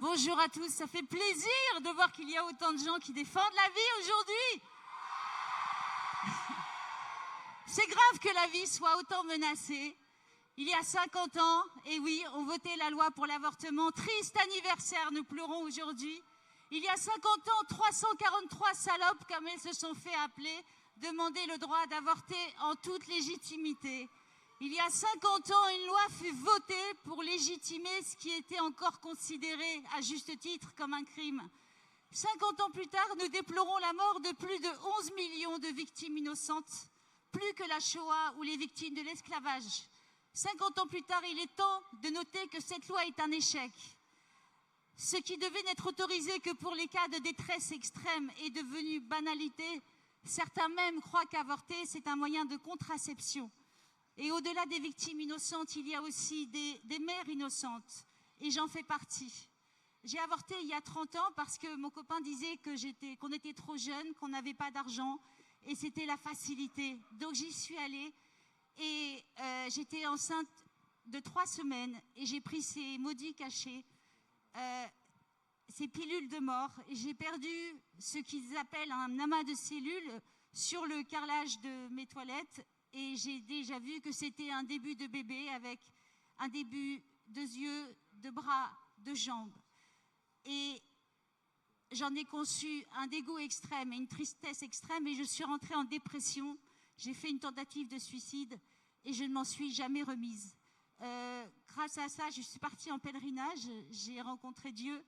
Bonjour à tous, ça fait plaisir de voir qu'il y a autant de gens qui défendent la vie aujourd'hui. C'est grave que la vie soit autant menacée. Il y a 50 ans, et oui, on votait la loi pour l'avortement. Triste anniversaire, nous pleurons aujourd'hui. Il y a 50 ans, 343 salopes, comme elles se sont fait appeler, demandaient le droit d'avorter en toute légitimité. Il y a 50 ans, une loi fut votée pour légitimer ce qui était encore considéré, à juste titre, comme un crime. 50 ans plus tard, nous déplorons la mort de plus de 11 millions de victimes innocentes, plus que la Shoah ou les victimes de l'esclavage. 50 ans plus tard, il est temps de noter que cette loi est un échec. Ce qui devait n'être autorisé que pour les cas de détresse extrême est devenu banalité. Certains même croient qu'avorter, c'est un moyen de contraception. Et au-delà des victimes innocentes, il y a aussi des mères innocentes. Et j'en fais partie. J'ai avorté il y a 30 ans parce que mon copain disait qu'on était trop jeune, qu'on n'avait pas d'argent. Et c'était la facilité. Donc j'y suis allée. Et j'étais enceinte de 3 semaines. Et j'ai pris ces maudits cachets, ces pilules de mort. Et j'ai perdu ce qu'ils appellent un amas de cellules sur le carrelage de mes toilettes. Et j'ai déjà vu que c'était un début de bébé avec un début de yeux, de bras, de jambes. Et j'en ai conçu un dégoût extrême et une tristesse extrême et je suis rentrée en dépression. J'ai fait une tentative de suicide et je ne m'en suis jamais remise. Grâce à ça, je suis partie en pèlerinage, j'ai rencontré Dieu.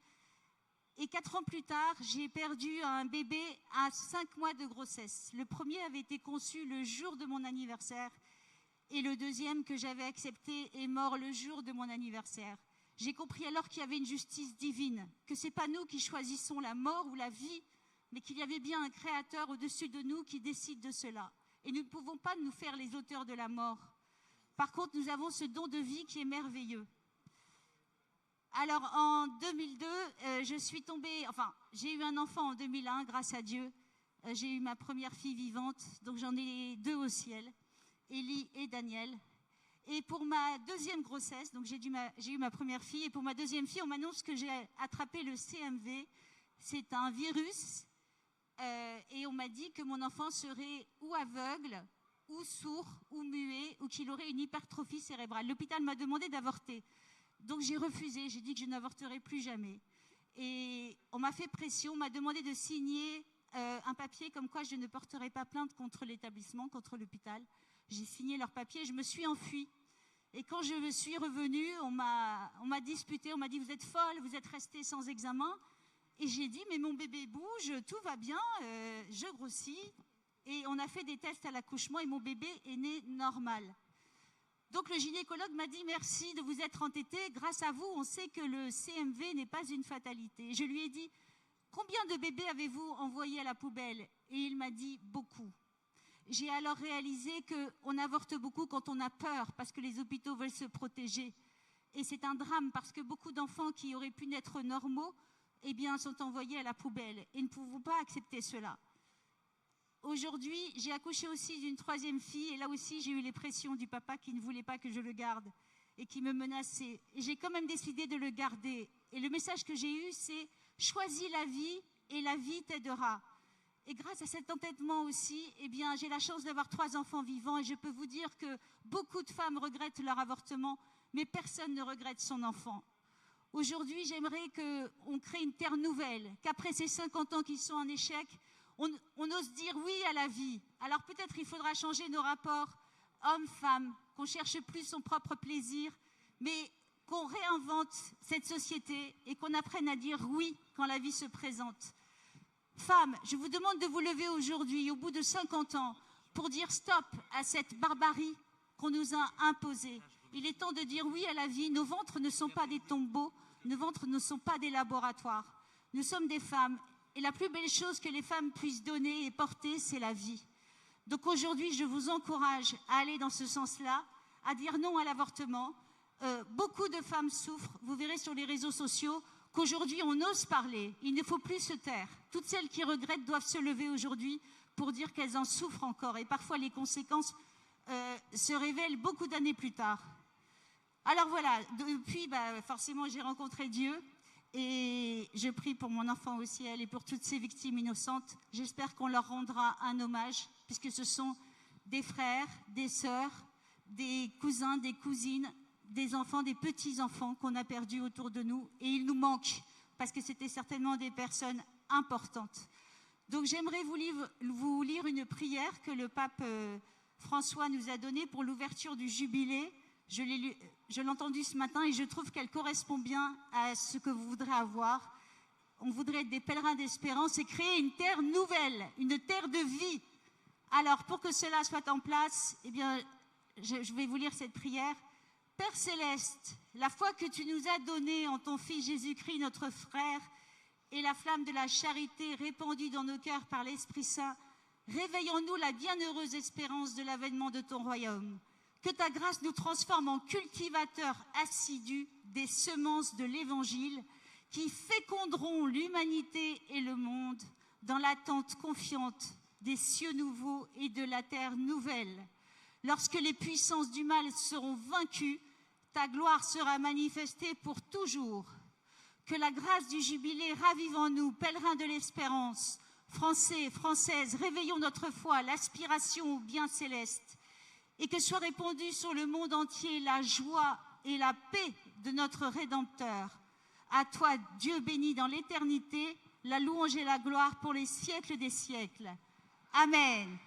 Et 4 ans plus tard, j'ai perdu un bébé à 5 mois de grossesse. Le premier avait été conçu le jour de mon anniversaire et le deuxième que j'avais accepté est mort le jour de mon anniversaire. J'ai compris alors qu'il y avait une justice divine, que ce n'est pas nous qui choisissons la mort ou la vie, mais qu'il y avait bien un créateur au-dessus de nous qui décide de cela. Et nous ne pouvons pas nous faire les auteurs de la mort. Par contre, nous avons ce don de vie qui est merveilleux. Alors, en 2002, j'ai eu un enfant en 2001, grâce à Dieu. J'ai eu ma première fille vivante, donc j'en ai 2 au ciel, Élie et Daniel. Et pour ma deuxième grossesse, donc j'ai eu ma première fille, et pour ma deuxième fille, on m'annonce que j'ai attrapé le CMV. C'est un virus, et on m'a dit que mon enfant serait ou aveugle, ou sourd, ou muet, ou qu'il aurait une hypertrophie cérébrale. L'hôpital m'a demandé d'avorter. Donc j'ai refusé, j'ai dit que je n'avorterai plus jamais. Et on m'a fait pression, on m'a demandé de signer un papier comme quoi je ne porterai pas plainte contre l'établissement, contre l'hôpital. J'ai signé leur papier et je me suis enfuie. Et quand je me suis revenue, on m'a disputé, on m'a dit « vous êtes folle, vous êtes restée sans examen ». Et j'ai dit « mais mon bébé bouge, tout va bien, je grossis ». Et on a fait des tests à l'accouchement et mon bébé est né normal. Donc le gynécologue m'a dit « merci de vous être entêté, grâce à vous, on sait que le CMV n'est pas une fatalité ». Je lui ai dit « combien de bébés avez-vous envoyés à la poubelle ?» Et il m'a dit « beaucoup ». J'ai alors réalisé qu'on avorte beaucoup quand on a peur, parce que les hôpitaux veulent se protéger. Et c'est un drame, parce que beaucoup d'enfants qui auraient pu naître normaux, eh bien, sont envoyés à la poubelle. Et nous ne pouvons pas accepter cela. Aujourd'hui, j'ai accouché aussi d'une 3e fille et là aussi j'ai eu les pressions du papa qui ne voulait pas que je le garde et qui me menaçait. Et j'ai quand même décidé de le garder. Et le message que j'ai eu, c'est « choisis la vie et la vie t'aidera ». Et grâce à cet entêtement aussi, eh bien, j'ai la chance d'avoir 3 enfants vivants et je peux vous dire que beaucoup de femmes regrettent leur avortement, mais personne ne regrette son enfant. Aujourd'hui, j'aimerais qu'on crée une terre nouvelle, qu'après ces 50 ans qui sont en échec, on ose dire oui à la vie. Alors peut-être il faudra changer nos rapports hommes-femmes, qu'on cherche plus son propre plaisir, mais qu'on réinvente cette société et qu'on apprenne à dire oui quand la vie se présente. Femmes, je vous demande de vous lever aujourd'hui, au bout de 50 ans, pour dire stop à cette barbarie qu'on nous a imposée. Il est temps de dire oui à la vie. Nos ventres ne sont pas des tombeaux, nos ventres ne sont pas des laboratoires. Nous sommes des femmes. Et la plus belle chose que les femmes puissent donner et porter, c'est la vie. Donc aujourd'hui, je vous encourage à aller dans ce sens-là, à dire non à l'avortement. Beaucoup de femmes souffrent. Vous verrez sur les réseaux sociaux qu'aujourd'hui, on ose parler. Il ne faut plus se taire. Toutes celles qui regrettent doivent se lever aujourd'hui pour dire qu'elles en souffrent encore. Et parfois, les conséquences se révèlent beaucoup d'années plus tard. Alors voilà, depuis, forcément, j'ai rencontré Dieu. Et je prie pour mon enfant au ciel et pour toutes ces victimes innocentes. J'espère qu'on leur rendra un hommage, puisque ce sont des frères, des sœurs, des cousins, des cousines, des enfants, des petits-enfants qu'on a perdus autour de nous. Et ils nous manquent, parce que c'était certainement des personnes importantes. Donc j'aimerais vous lire une prière que le pape François nous a donnée pour l'ouverture du jubilé. Je l'ai entendue ce matin et je trouve qu'elle correspond bien à ce que vous voudrez avoir. On voudrait être des pèlerins d'espérance et créer une terre nouvelle, une terre de vie. Alors, pour que cela soit en place, eh bien, je vais vous lire cette prière. Père Céleste, la foi que tu nous as donnée en ton Fils Jésus-Christ, notre frère, et la flamme de la charité répandue dans nos cœurs par l'Esprit Saint, réveillons-nous la bienheureuse espérance de l'avènement de ton royaume. Que ta grâce nous transforme en cultivateurs assidus des semences de l'Évangile qui féconderont l'humanité et le monde dans l'attente confiante des cieux nouveaux et de la terre nouvelle. Lorsque les puissances du mal seront vaincues, ta gloire sera manifestée pour toujours. Que la grâce du jubilé ravive en nous, pèlerins de l'espérance, Français, Françaises, réveillons notre foi, l'aspiration au bien céleste, et que soit répandue sur le monde entier la joie et la paix de notre Rédempteur. À toi, Dieu béni dans l'éternité, la louange et la gloire pour les siècles des siècles. Amen.